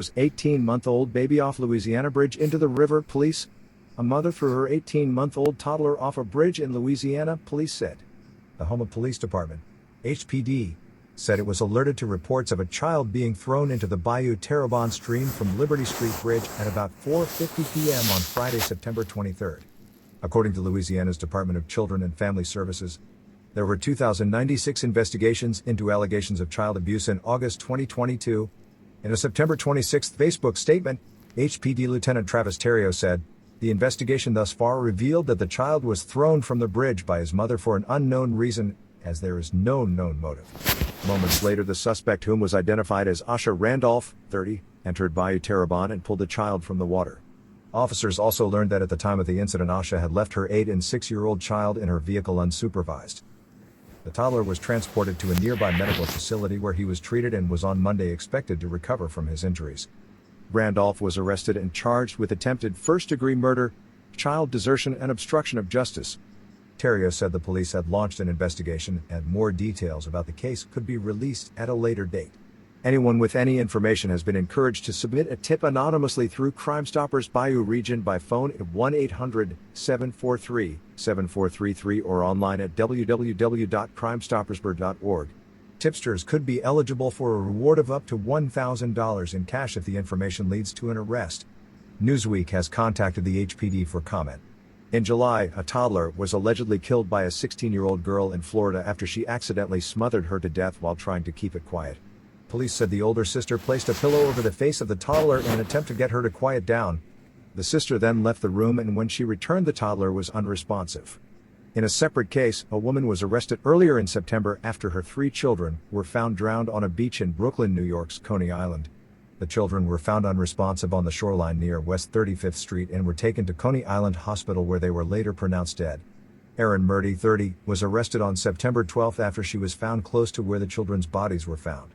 was 18-month-old baby off Louisiana bridge into the river, police. A mother threw her 18-month-old toddler off a bridge in Louisiana, police said. The Houma Police Department, HPD, said it was alerted to reports of a child being thrown into the Bayou Terrebonne stream from Liberty Street Bridge at about 4:50 p.m. on Friday, September 23. According to Louisiana's Department of Children and Family Services, there were 2,096 investigations into allegations of child abuse in August 2022. In a September 26 Facebook statement, HPD Lieutenant Travis Terrio said, "The investigation thus far revealed that the child was thrown from the bridge by his mother for an unknown reason, as there is no known motive." Moments later, the suspect, whom was identified as Asha Randolph, 30, entered Bayou Terrebonne and pulled the child from the water. Officers also learned that at the time of the incident, Asha had left her 8- and 6-year-old child in her vehicle unsupervised. The toddler was transported to a nearby medical facility where he was treated and was on Monday expected to recover from his injuries. Randolph was arrested and charged with attempted first-degree murder, child desertion, and obstruction of justice. Terrio said the police had launched an investigation and more details about the case could be released at a later date. Anyone with any information has been encouraged to submit a tip anonymously through Crime Stoppers Bayou Region by phone at 1-800-743-7433 or online at www.crimestoppersburg.org. Tipsters could be eligible for a reward of up to $1,000 in cash if the information leads to an arrest. Newsweek has contacted the HPD for comment. In July, a toddler was allegedly killed by a 16-year-old girl in Florida after she accidentally smothered her to death while trying to keep it quiet. Police said the older sister placed a pillow over the face of the toddler in an attempt to get her to quiet down. The sister then left the room, and when she returned, the toddler was unresponsive. In a separate case, a woman was arrested earlier in September after her 3 children were found drowned on a beach in Brooklyn, New York's Coney Island. The children were found unresponsive on the shoreline near West 35th Street and were taken to Coney Island Hospital, where they were later pronounced dead. Erin Murdy, 30, was arrested on September 12 after she was found close to where the children's bodies were found.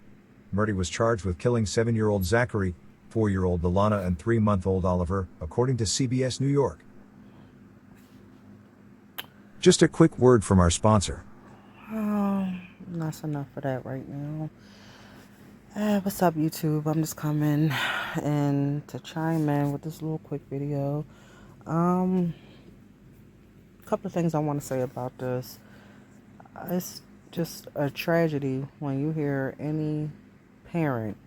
Murdy was charged with killing 7-year-old Zachary, 4-year-old Delana, and 3-month-old Oliver, according to CBS New York. Just a quick word from our sponsor. Oh, that's enough for that right now. What's up, YouTube? I'm just coming and to chime in with this little quick video. A couple of things I want to say about this. It's just a tragedy when you hear any parent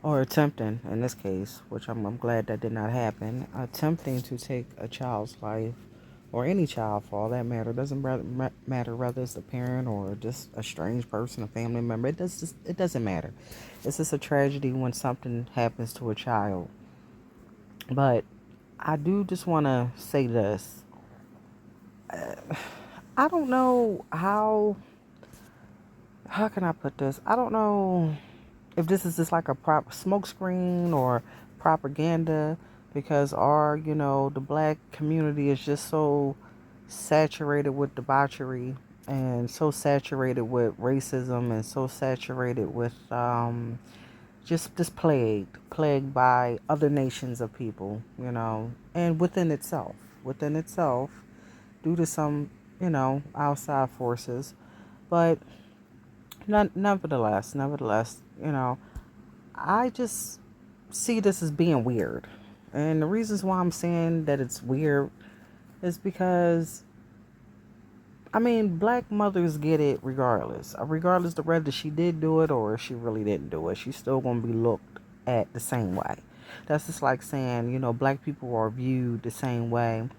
attempting, in this case, which I'm glad that did not happen, attempting to take a child's life, or any child for all that matter. Doesn't matter whether it's a parent or just a strange person, a family member. It doesn't matter. It's just a tragedy when something happens to a child. But I do just want to say this. I don't know how can I put this? I don't know if this is just like a prop smokescreen or propaganda, because the black community is just so saturated with debauchery and so saturated with racism and so saturated with just plagued by other nations of people, and within itself due to some, outside forces. But nevertheless, I just see this as being weird. And the reasons why I'm saying that it's weird is because, black mothers get it regardless. Regardless of whether she did do it or she really didn't do it, she's still going to be looked at the same way. That's just like saying, black people are viewed the same way.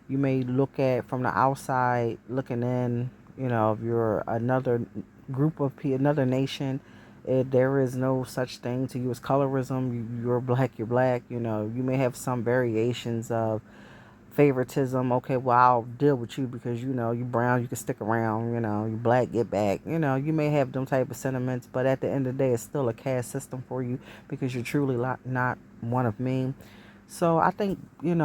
You may look at from the outside looking in, if you're another group of people, another nation, there is no such thing to you as colorism. You're black, you're black. You may have some variations of favoritism. Okay, well, I'll deal with you because, you're brown, you can stick around. You black, get back. You may have them type of sentiments, but at the end of the day, it's still a caste system for you because you're truly not one of me. So I think, I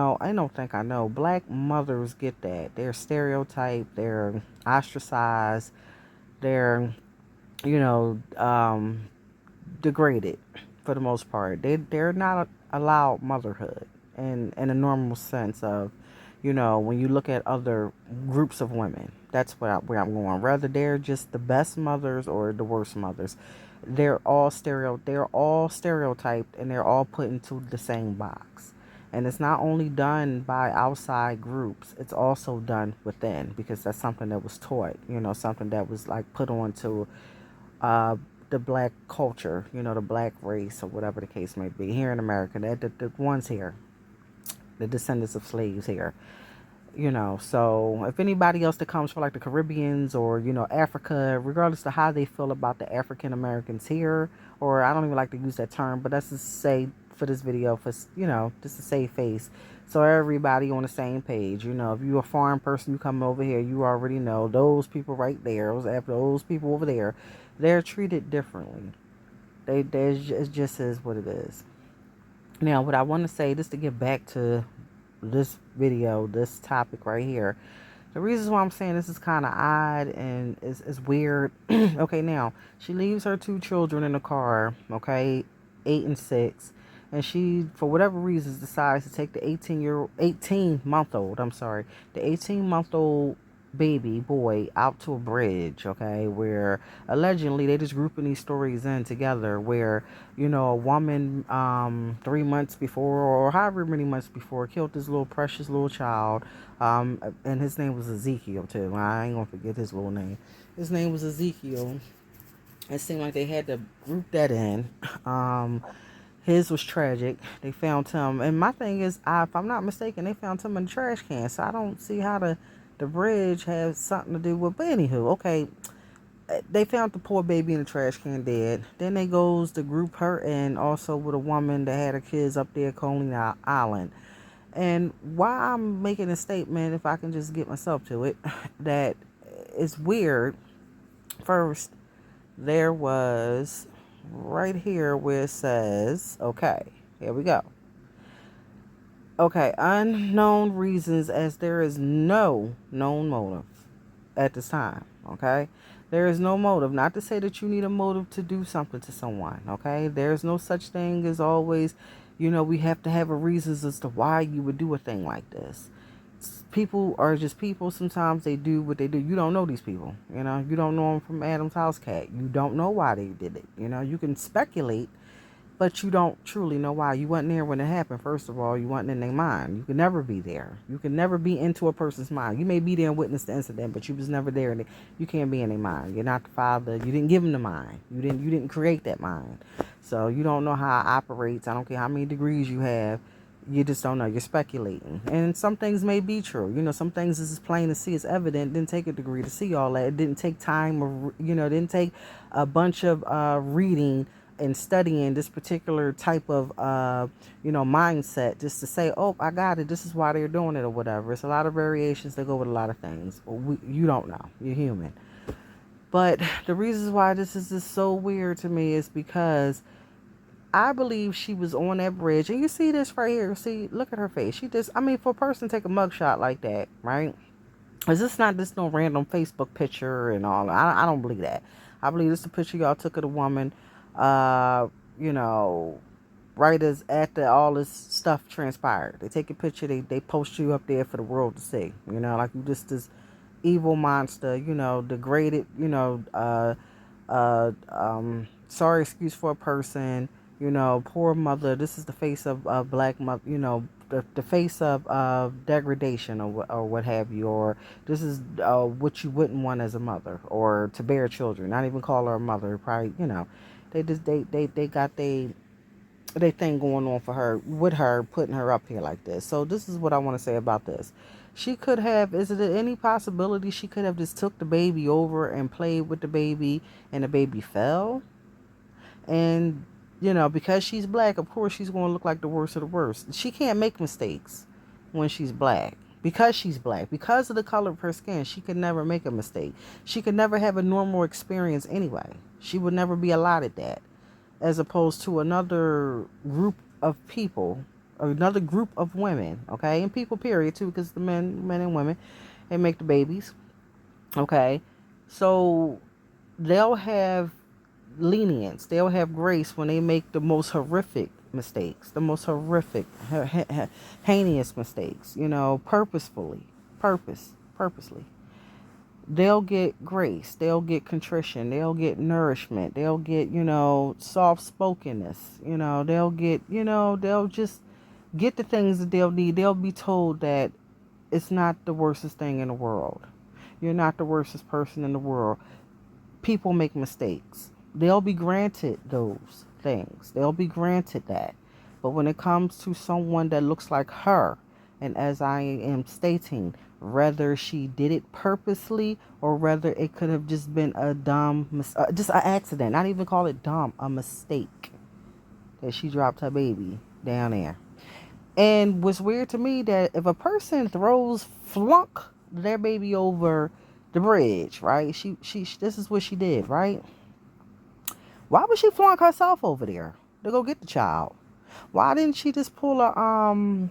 know black mothers get that. They're stereotyped, they're ostracized, they're degraded for the most part. They're not allowed motherhood in a normal sense of, when you look at other groups of women. That's where I'm going. Whether they're just the best mothers or the worst mothers, they're all stereotyped, and they're all put into the same box. And it's not only done by outside groups, it's also done within, because that's something that was taught, something that was like put onto uh, the black culture, the black race, or whatever the case may be here in America. The ones here, the descendants of slaves here. So if anybody else that comes from like the Caribbeans or Africa, regardless of how they feel about the African Americans here, or I don't even like to use that term, but that's to say for this video, for just to save face, so everybody on the same page. If you're a foreign person, you come over here, you already know those people right there, those people over there, they're treated differently. It just is what it is. Now, what I want to say, just to get back to this video, this topic right here, the reasons why I'm saying this is kind of odd and is weird. Okay, now she leaves her two children in the car, okay, 8 and 6, and she, for whatever reasons, decides to take the 18-month-old, the 18-month-old baby boy out to a bridge, okay, where allegedly they just grouping these stories in together, where a woman 3 months before, or however many months before, killed this little precious little child, and his name was Ezekiel too. I ain't gonna forget his little name. His name was Ezekiel. It seemed like they had to group that in. His was tragic. They found him, and my thing is, if I'm not mistaken, they found him in the trash can. So I don't see how the bridge has something to do with. But anywho, okay, they found the poor baby in the trash can dead. Then they goes to group her in also with a woman that had her kids up there, Coney Island. And why I'm making a statement, if I can just get myself to it, that it's weird. First, there was right here where it says, okay, here we go. Okay, unknown reasons, as there is no known motive at this time, okay? There is no motive. Not to say that you need a motive to do something to someone, okay? There's no such thing as always, we have to have a reasons as to why you would do a thing like this. People are just people. Sometimes they do what they do. You don't know these people, you don't know them from Adam's house cat. You don't know why they did it, you can speculate, but you don't truly know why. You wasn't there when it happened. First of all, you wasn't in their mind. You can never be there. You can never be into a person's mind. You may be there and witness the incident, but you was never there, and you can't be in their mind. You're not the father. You didn't give them the mind. You didn't create that mind. So you don't know how it operates. I don't care how many degrees you have. You just don't know. You're speculating. And some things may be true. Some things is as plain to see. It's evident. It didn't take a degree to see all that. It didn't take time, or, it didn't take a bunch of reading and studying this particular type of, mindset just to say, oh, I got it. This is why they're doing it or whatever. It's a lot of variations that go with a lot of things. You don't know. You're human. But the reasons why this is just so weird to me is because I believe she was on that bridge. And you see this right here. See, look at her face. For a person to take a mugshot like that, right? Is this not just no random Facebook picture and all? I don't believe that. I believe this is a picture y'all took of the woman, right as after all this stuff transpired. They take a picture, they post you up there for the world to see. Like you just this evil monster, degraded, sorry excuse for a person, poor mother. This is the face of black mother, the face of degradation or what have you, or this is what you wouldn't want as a mother, or to bear children. Not even call her a mother, probably, they just they got they thing going on for her, with her, putting her up here like this. So this is what I want to say about this. She could have, is it any possibility she could have just took the baby over and played with the baby, and the baby fell? And because she's black, of course she's going to look like the worst of the worst. She can't make mistakes when she's black. Because she's black, because of the color of her skin, she could never make a mistake. She could never have a normal experience anyway. She would never be allotted that. As opposed to another group of people, or another group of women, okay? And people, period, too, because the men and women, they make the babies, okay? So they'll have lenience, they'll have grace when they make the most horrific mistakes, the most horrific, heinous mistakes, purposely. they'll get grace, they'll get contrition, they'll get nourishment, they'll get, soft spokenness, they'll get, they'll just get the things that they'll need. They'll be told that it's not the worstest thing in the world. You're not the worstest person in the world. People make mistakes. They'll be granted those things. They'll be granted that. But when it comes to someone that looks like her, and as I am stating, whether she did it purposely or whether it could have just been a just an accident, not even call it dumb, a mistake that she dropped her baby down there. And what's weird to me that if a person flunk their baby over the bridge, right? She this is what she did, right? Why would she flunk herself over there to go get the child? Why didn't she just pull a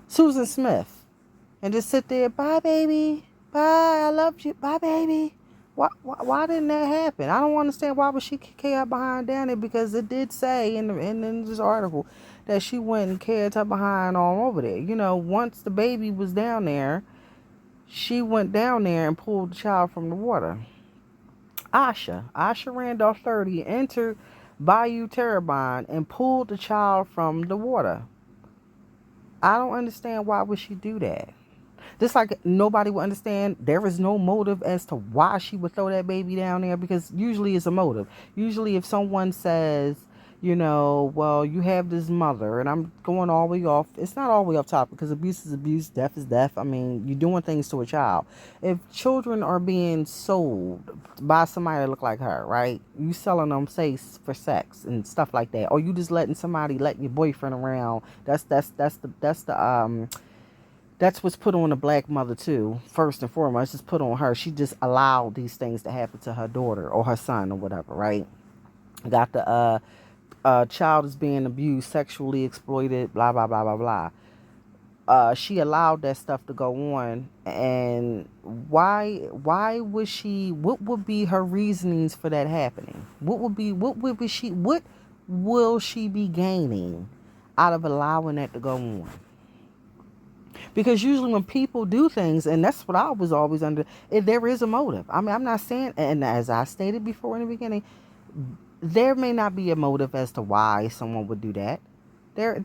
Susan Smith and just sit there, bye baby, bye, I loved you, bye baby? Why didn't that happen? I don't understand why would she carry her behind down there, because it did say in this article that she went and carried her behind all over there. Once the baby was down there, she went down there and pulled the child from the water. Asha Randolph 30 entered Bayou Terrebonne and pulled the child from the water. I don't understand why would she do that. Just like nobody would understand, there is no motive as to why she would throw that baby down there, because usually it's a motive. Usually if someone says, well, you have this mother, and I'm going all the way off, it's not all the way off topic, because abuse is abuse, death is death. I mean, you're doing things to a child. If children are being sold by somebody that look like her, right? You selling them, say, for sex and stuff like that, or you just letting your boyfriend around. That's what's put on a black mother too. First and foremost, it's put on her. She just allowed these things to happen to her daughter or her son or whatever, right? Got the child is being abused, sexually exploited, blah blah blah blah blah. She allowed that stuff to go on, and why would she? What would be her reasonings for that happening? What will she be gaining out of allowing that to go on? Because usually when people do things, and that's what I was always under, there is a motive. I mean, I'm not saying, and as I stated before in the beginning, there may not be a motive as to why someone would do that. What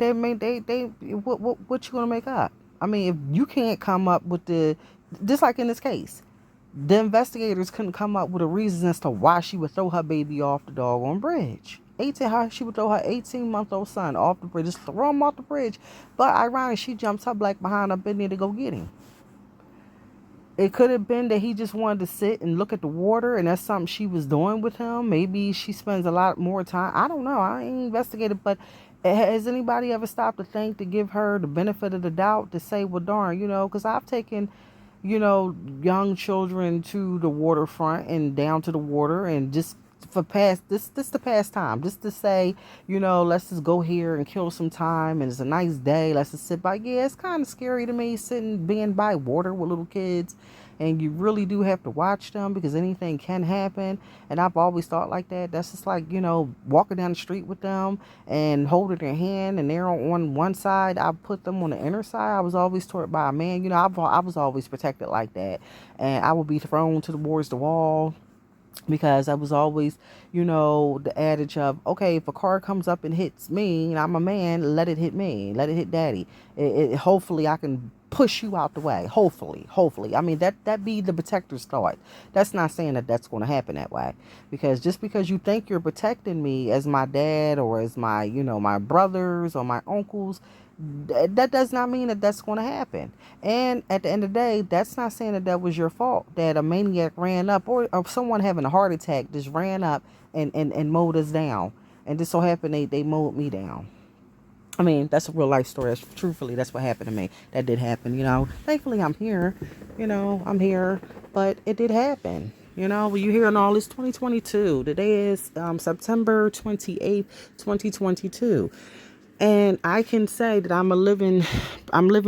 you gonna make up? I mean, if you can't come up with just like in this case, the investigators couldn't come up with a reason as to why she would throw her baby off the doggone bridge. She would throw her 18-month-old son off the bridge, just throw him off the bridge. But ironically, she jumps her black behind up in there to go get him. It could have been that he just wanted to sit and look at the water, and that's something she was doing with him. Maybe she spends a lot more time. I don't know. I ain't investigated, but has anybody ever stopped to think, to give her the benefit of the doubt, to say, well, darn, because I've taken, young children to the waterfront and down to the water, and just for the past time, just to say, let's just go here and kill some time, and it's a nice day, let's just sit by. Yeah, it's kind of scary to me being by water with little kids, and you really do have to watch them because anything can happen. And I've always thought like that. That's just like, walking down the street with them and holding their hand, and they're on one side, I put them on the inner side. I was always taught by a man, I was always protected like that, and I would be thrown towards the wall. Because I was always, the adage of, okay, if a car comes up and hits me and I'm a man, let it hit me. Let it hit daddy. Hopefully I can push you out the way. Hopefully. I mean, that be the protector's thought. That's not saying that that's going to happen that way. Because just because you think you're protecting me as my dad or as my, my brothers or my uncles, that does not mean that that's going to happen. And at the end of the day, that's not saying that was your fault, that a maniac ran up, or someone having a heart attack just ran up and mowed us down. And just so happened they mowed me down. I mean, that's a real life story. Truthfully, that's what happened to me. That did happen, Thankfully, I'm here. I'm here. But it did happen. When you're hearing all this, 2022. Today is September 28th, 2022. And I can say that I'm living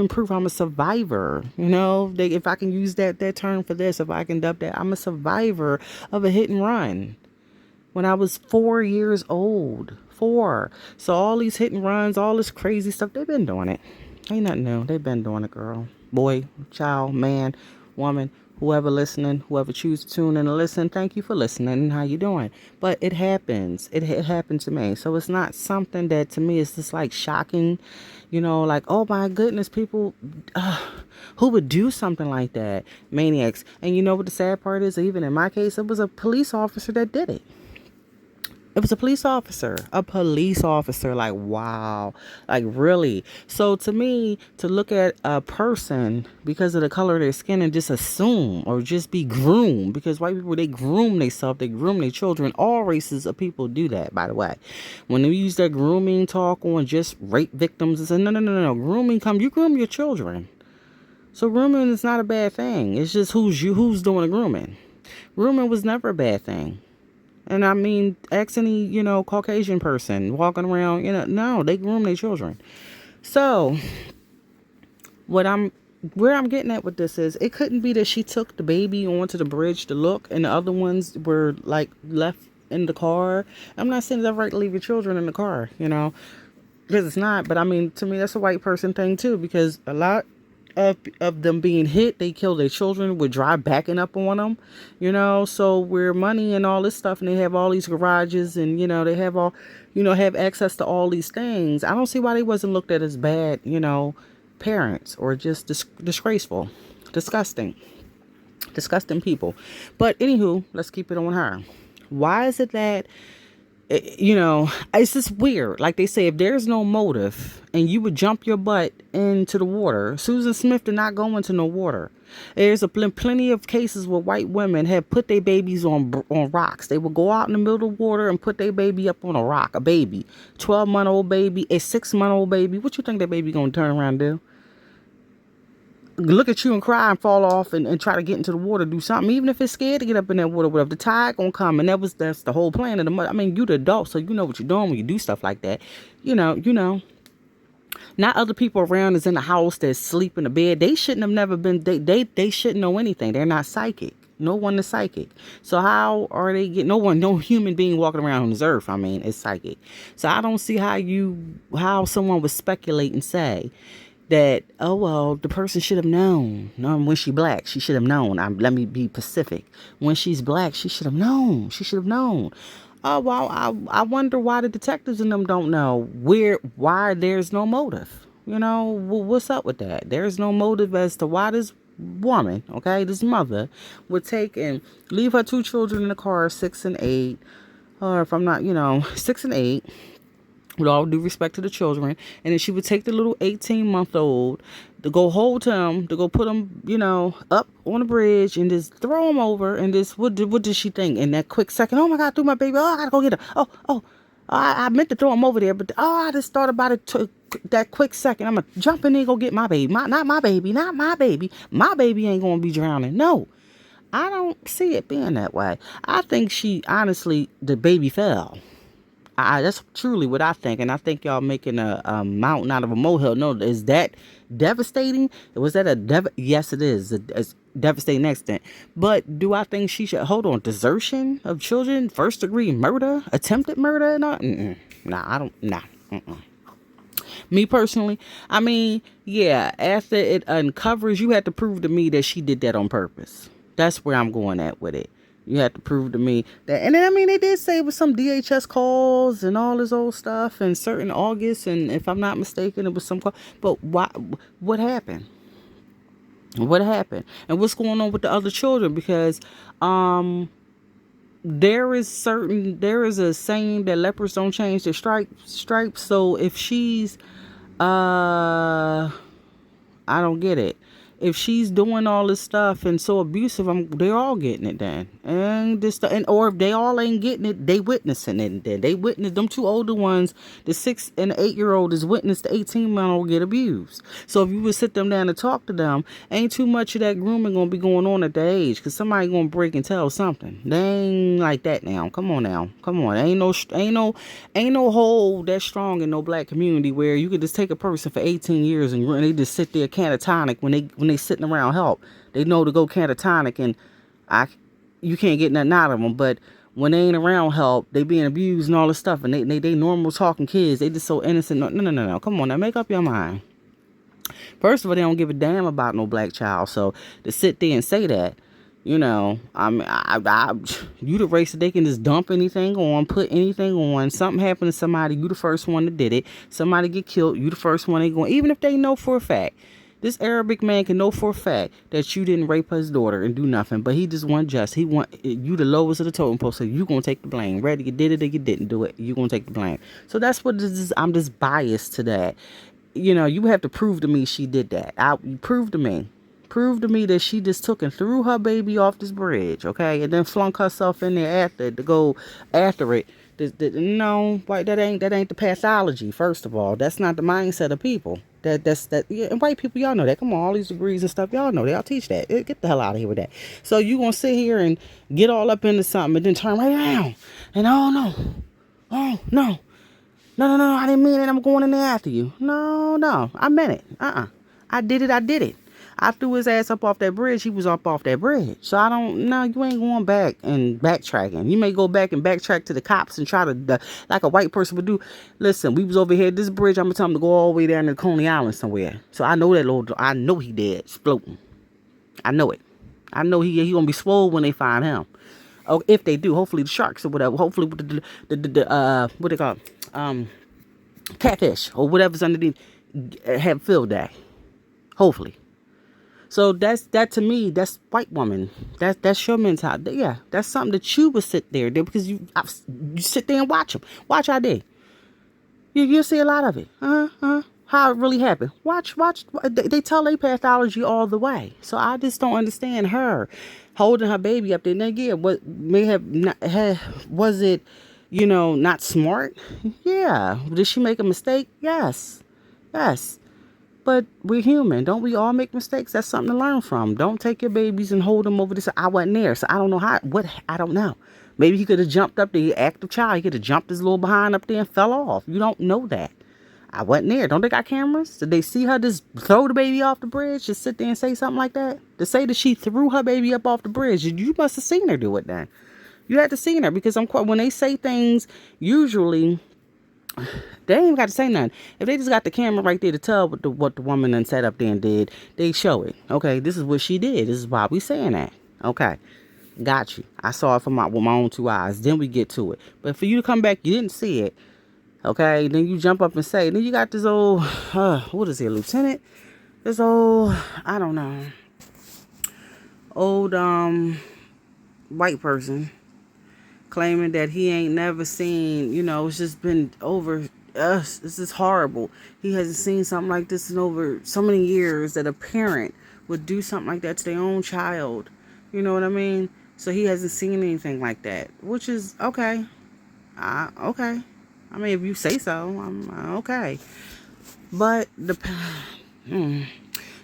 proof. I'm a survivor. If I can use that term for this, if I can dub that, I'm a survivor of a hit and run when I was 4 years old. 4. So all these hit and runs, all this crazy stuff, they've been doing it. Ain't nothing new. They've been doing it, girl, boy, child, man, woman, Whoever listening, whoever choose to tune in and listen, thank you for listening. How you doing? But it happens. It happened to me. So it's not something that to me is just like shocking, like, oh my goodness, people who would do something like that, maniacs. And you know what the sad part is? Even in my case, it was a police officer that did it. It was a police officer. Like, wow. Like, really? So to me, to look at a person because of the color of their skin and just assume or just be groomed, because white people, they groom themselves, they groom their children. All races of people do that, by the way. When they use that grooming talk on just rape victims, it's no. Grooming you groom your children. So grooming is not a bad thing. It's just who's doing the grooming. Grooming was never a bad thing. And I mean, ask any, Caucasian person walking around, no, they groom their children. So where I'm getting at with this is, it couldn't be that she took the baby onto the bridge to look and the other ones were like left in the car. I'm not saying it's right to leave your children in the car, because it's not. But I mean, to me, that's a white person thing too, because a lot of them being hit, they kill their children with drive backing up on them, so we're money and all this stuff, and they have all these garages, and they have all, have access to all these things. I don't see why they wasn't looked at as bad, parents, or just disgraceful, disgusting people. But anywho, let's keep it on her. Why is it that it's just weird. Like they say, if there's no motive and you would jump your butt into the water, Susan Smith did not go into no water. There's plenty of cases where white women have put their babies on rocks. They would go out in the middle of the water and put their baby up on a rock, a baby, 12-month-old baby, a 6-month-old baby. What you think that baby gonna turn around and do? Look at you and cry and fall off and try to get into the water, do something, even if it's scared to get up in that water, whatever. The tide gonna come, and that's the whole plan of the mother. I mean, you the adult, so you know what you're doing when you do stuff like that. You know. Not other people around is in the house that sleep in the bed. They shouldn't have never been. They shouldn't know anything. They're not psychic. No one is psychic. So how are they getting? No human being walking around on this earth, I mean, is psychic. So I don't see how someone would speculate and say that, oh, well, the person should have known. No, when she black, she should have known. Let me be specific. When she's black, she should have known. Oh, well, I wonder why the detectives in them don't know why there's no motive. What's up with that? There's no motive as to why this woman, this mother, would take and leave her 2 children in the car, 6 and 8, or if I'm not, 6 and 8, with all due respect to the children, and then she would take the little 18-month-old to go hold him, to go put him, up on the bridge and just throw him over, and just, what did she think in that quick second? Oh my God, threw my baby, oh, I gotta go get her, I meant to throw him over there, but I just thought about it that quick second. I'm gonna jump in there and go get my baby, not my baby, my baby ain't gonna be drowning. No, I don't see it being that way. I think honestly, the baby fell. That's truly what I think, and I think y'all making a mountain out of a molehill. No, is that devastating? Was that yes, it is. It's devastating accident. But do I think she should hold on? Desertion of children, 1st-degree murder, attempted murder? No, I don't. Nah. Me personally, I mean, yeah. After it uncovers, you have to prove to me that she did that on purpose. That's where I'm going at with it. You have to prove to me that, and then, I mean, they did say it was some DHS calls and all this old stuff and certain August, and if I'm not mistaken, it was some call. But why? What happened? What happened? And what's going on with the other children? Because there is a saying that lepers don't change their stripes. So if she's I don't get it. If she's doing all this stuff and so abusive, they're all getting it then. Or if they all ain't getting it, they witnessing it then. They witness them 2 older ones, the 6 and the 8-year-old is witness the 18-month-old get abused. So if you would sit them down and talk to them, ain't too much of that grooming gonna be going on at that age, because somebody gonna break and tell something. They ain't like that now. Come on. Ain't no hold that strong in no black community where you could just take a person for 18 years and they just sit there catatonic when they sitting around help. They know to go catatonic, and you can't get nothing out of them. But when they ain't around help, they being abused and all this stuff, and they normal talking kids. They just so innocent. No. Come on now, make up your mind. First of all, they don't give a damn about no black child. So to sit there and say that, You know, I mean, you the race that they can just dump anything on, put anything on. Something happened to somebody, you the first one that did it. Somebody get killed, you the first one they going. Even if they know for a fact, this Arabic man can know for a fact that you didn't rape his daughter and do nothing, but he just want just. He want you the lowest of the totem pole, so you gonna take the blame. Whether you did it or you didn't do it, you gonna take the blame. So that's what this is. I'm just biased to that. You know, you have to prove to me she did that. You prove to me. Prove to me that she just took and threw her baby off this bridge, okay, and then flunk herself in there after to go after it. No, like that ain't the pathology. First of all, that's not the mindset of people. Yeah, and white people, y'all know that. Come on, all these degrees and stuff, y'all know that. Y'all teach that. Get the hell out of here with that. So you gonna sit here and get all up into something and then turn right around and oh no, no, I didn't mean it. I'm going in there after you. No, I meant it. I did it. I threw his ass up off that bridge. He was up off that bridge. So I don't, no, you ain't going back and backtracking. You may go back and backtrack to the cops and try to, like a white person would do. Listen, we was over here at this bridge. I'm going to tell him to go all the way down to Coney Island somewhere. So I know that I know he dead, floating. I know it. I know he going to be swole when they find him. Oh, if they do, hopefully the sharks or whatever. Hopefully what they call it? Catfish or whatever's underneath have field day. Hopefully. So that to me, that's white woman. That's your mentality. Yeah, that's something that you would sit there because you sit there and watch them. Watch how they. You'll see a lot of it. How it really happened. Watch. They tell their pathology all the way. So I just don't understand her holding her baby up there. Now, yeah, what may have not was it, not smart? Yeah. Did she make a mistake? Yes. But we're human. Don't we all make mistakes? That's something to learn from. Don't take your babies and hold them over this. I wasn't there, so I don't know I don't know. Maybe he could have jumped up there, active child. He could have jumped his little behind up there and fell off. You don't know that. I wasn't there. Don't they got cameras? Did they see her just throw the baby off the bridge? Just sit there and say something like that? To say that she threw her baby up off the bridge, you must have seen her do it then. You had to seen her because when they say things, usually they ain't even got to say nothing. If they just got the camera right there to tell what the woman done sat up there and did, they show it. Okay, this is what she did. This is why we saying that. Okay, got you. I saw it with my own two eyes. Then we get to it. But for you to come back, you didn't see it. Okay, then you jump up and say, then you got this old, what is it, lieutenant? This old, I don't know, old white person claiming that he ain't never seen, it's just been over us. This is horrible. He hasn't seen something like this in over so many years that a parent would do something like that to their own child. You know what I mean? So he hasn't seen anything like that, which is okay. Okay. I mean, if you say so, I'm okay. But the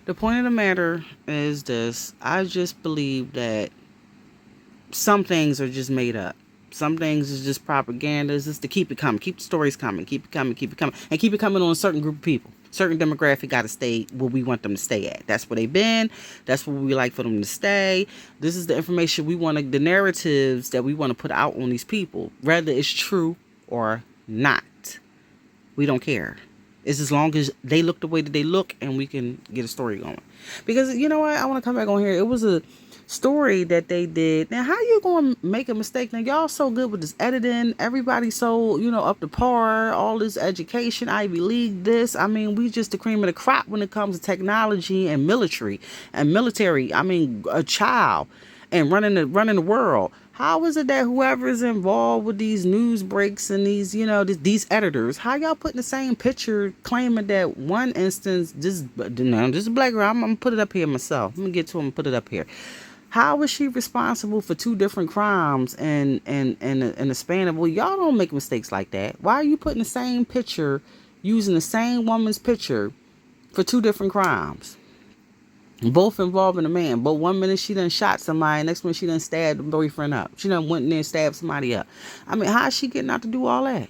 point of the matter is this. I just believe that some things are just made up. Some things is just propaganda. It's just to keep it coming. Keep the stories coming. Keep it coming. And keep it coming on a certain group of people. Certain demographic got to stay where we want them to stay at. That's where they've been. That's where we like for them to stay. This is the information we want the narratives that we want to put out on these people. Whether it's true or not. We don't care. It's as long as they look the way that they look and we can get a story going. Because, you know what? I want to come back on here. It was a story that they did. Now, how you going to make a mistake? Now, y'all so good with this editing. Everybody so, up to par. All this education, Ivy League, this. I mean, we just the cream of the crop when it comes to technology and military. I mean, a child and running the world. How is it that whoever is involved with these news breaks and these, these editors, how y'all putting the same picture claiming that one instance, this black girl, I'm going to put it up here myself. I'm going to get to him and put it up here. How is she responsible for two different crimes and the span of, well, y'all don't make mistakes like that. Why are you putting the same picture, using the same woman's picture for two different crimes? Both involving a man. But 1 minute she done shot somebody, next minute she done stabbed the boyfriend up. She done went in there and stabbed somebody up. I mean, how is she getting out to do all that?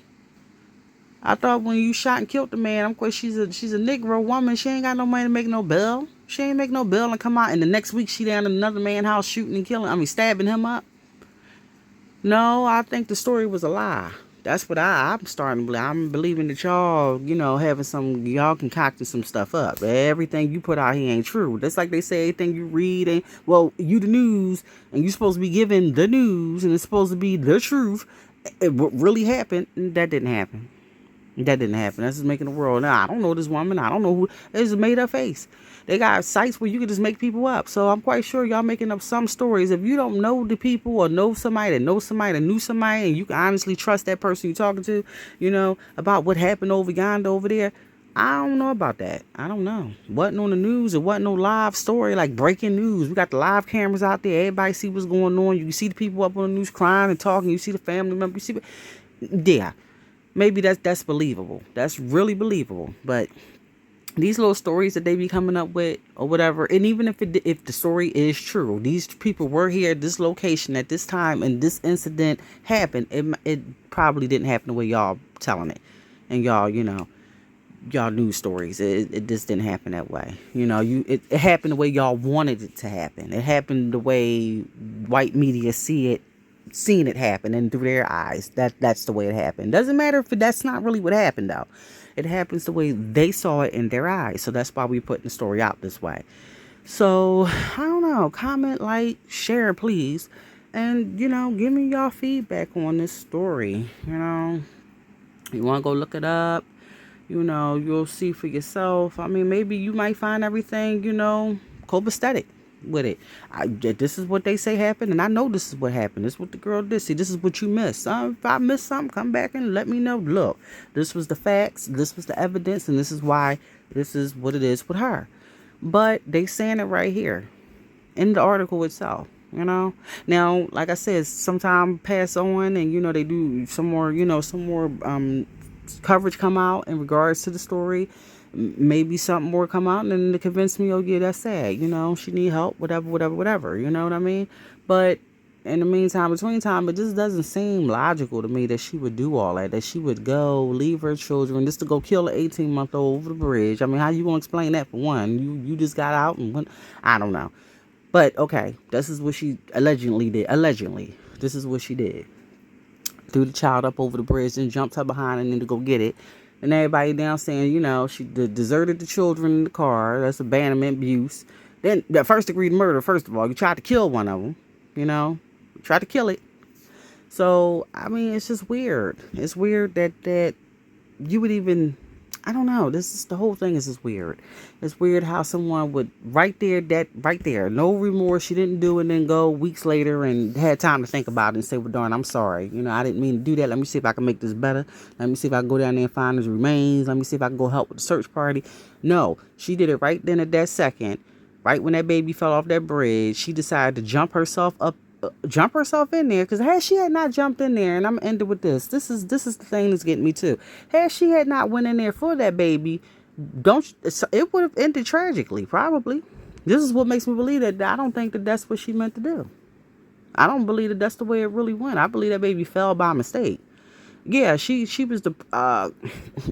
I thought when you shot and killed the man, of course she's a Negro woman. She ain't got no money to make no bill. She ain't make no bill and come out and the next week she down in another man's house shooting and killing. Stabbing him up. No, I think the story was a lie. That's what I'm starting to believe. I'm believing that y'all, having y'all concocting some stuff up. Everything you put out here ain't true. That's like they say, everything you read and, well, you the news, and you supposed to be giving the news, and it's supposed to be the truth. What really happened, that didn't happen. That didn't happen. That's just making the world. Now, I don't know this woman. I don't know who. It's a made up face. They got sites where you can just make people up. So I'm quite sure y'all making up some stories. If you don't know the people or know somebody that knows somebody that knew somebody, and you can honestly trust that person you're talking to, about what happened over yonder over there, I don't know about that. I don't know. Wasn't on the news. It wasn't no live story like breaking news. We got the live cameras out there. Everybody see what's going on. You can see the people up on the news crying and talking. You see the family members. You see, yeah. Maybe that's believable. That's really believable. But these little stories that they be coming up with or whatever, and even if the story is true, these people were here at this location at this time and this incident happened, it probably didn't happen the way y'all telling it. And y'all news stories. It just didn't happen that way. It happened the way y'all wanted it to happen. It happened the way white media seen it happen and through their eyes. That's the way it happened. Doesn't matter if that's not really what happened though. It happens the way they saw it in their eyes. So that's why we putting the story out this way. So I don't know. Comment, like, share, please. And give me y'all feedback on this story. You want to go look it up. You'll see for yourself. I mean, maybe you might find everything, copacetic with it. This is what they say happened, and I know this is what happened. This is what the girl did. See, this is what you missed. If I missed something, come back and let me know. Look, this was the facts, this was the evidence, and this is why this is what it is with her. But they saying it right here in the article itself. Now, like I said, sometime pass on, and they do some more coverage come out in regards to the story. Maybe something more come out and then to convince me, oh yeah, that's sad. She need help, whatever. You know what I mean? But in the between time, it just doesn't seem logical to me that she would do all that. That she would go leave her children just to go kill an 18-month-old over the bridge. I mean, how you gonna explain that for one? You just got out and went, I don't know. But okay, this is what she allegedly did. Allegedly, this is what she did. Threw the child up over the bridge and jumped her behind and then to go get it. And everybody down saying, she deserted the children in the car. That's abandonment, abuse. Then the first degree murder, first of all, you tried to kill one of them, you tried to kill it. So, I mean, it's just weird. It's weird that you would even, I don't know. The whole thing is just weird. It's weird how someone would right there, no remorse. She didn't do it and then go weeks later and had time to think about it and say, well, darn, I'm sorry. I didn't mean to do that. Let me see if I can make this better. Let me see if I can go down there and find his remains. Let me see if I can go help with the search party. No, she did it right then at that second. Right when that baby fell off that bridge, she decided to jump herself in there, because had she had not jumped in there, and I'm gonna end it with this. This is the thing that's getting me too. Had she had not went in there for that baby, it would have ended tragically, probably. This is what makes me believe that I don't think that that's what she meant to do. I don't believe that that's the way it really went. I believe that baby fell by mistake. Yeah, she was the,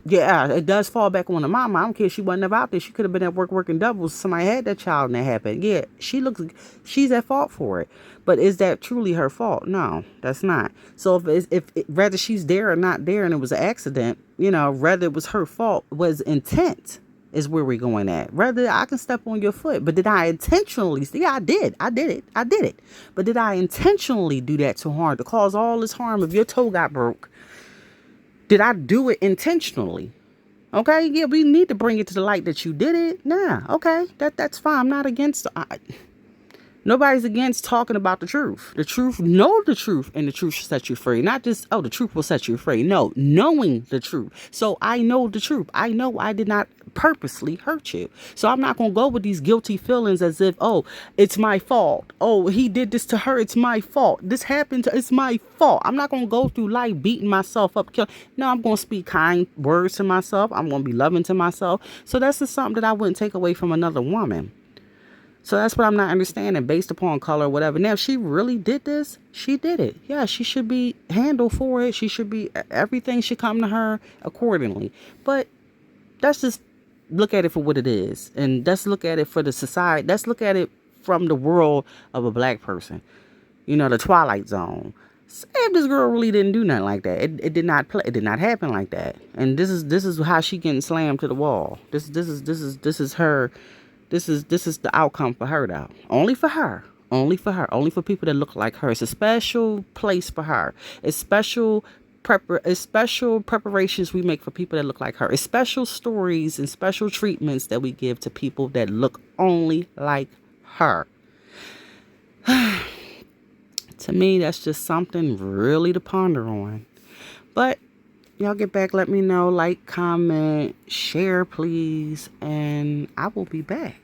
yeah, it does fall back on the mama. I don't care if she wasn't ever out there. She could have been at work working doubles. Somebody had that child and that happened. Yeah, she's at fault for it. But is that truly her fault? No, that's not. So if whether she's there or not there and it was an accident, whether it was her fault, was intent is where we're going at. Rather, I can step on your foot, but did I intentionally? Yeah, I did it. But did I intentionally do that to harm, to cause all this harm if your toe got broke? Did I do it intentionally? Okay, yeah, we need to bring it to the light that you did it. Nah, okay, that's fine. I'm not against nobody's against talking about the truth. The truth, know the truth, and the truth will set you free. Not just, the truth will set you free. No, knowing the truth. So I know the truth. I know I did not purposely hurt you. So I'm not going to go with these guilty feelings as if, it's my fault. Oh, he did this to her. It's my fault. This happened it's my fault. I'm not going to go through life beating myself up. No, I'm going to speak kind words to myself. I'm going to be loving to myself. So that's just something that I wouldn't take away from another woman. So that's what I'm not understanding based upon color or whatever. Now, if she really did this, she did it. Yeah, she should be handled for it. Everything should come to her accordingly. But let's just look at it for what it is. And let's look at it for the society. Let's look at it from the world of a black person. The Twilight Zone. Say if this girl really didn't do nothing like that. It did not play. It did not happen like that. And this is how she getting slammed to the wall. This is her. This is the outcome for her though. Only for her. Only for her. Only for people that look like her. It's a special place for her. It's special preparations we make for people that look like her. It's special stories and special treatments that we give to people that look only like her. To me, that's just something really to ponder on. But y'all get back, let me know, like, comment, share, please, and I will be back.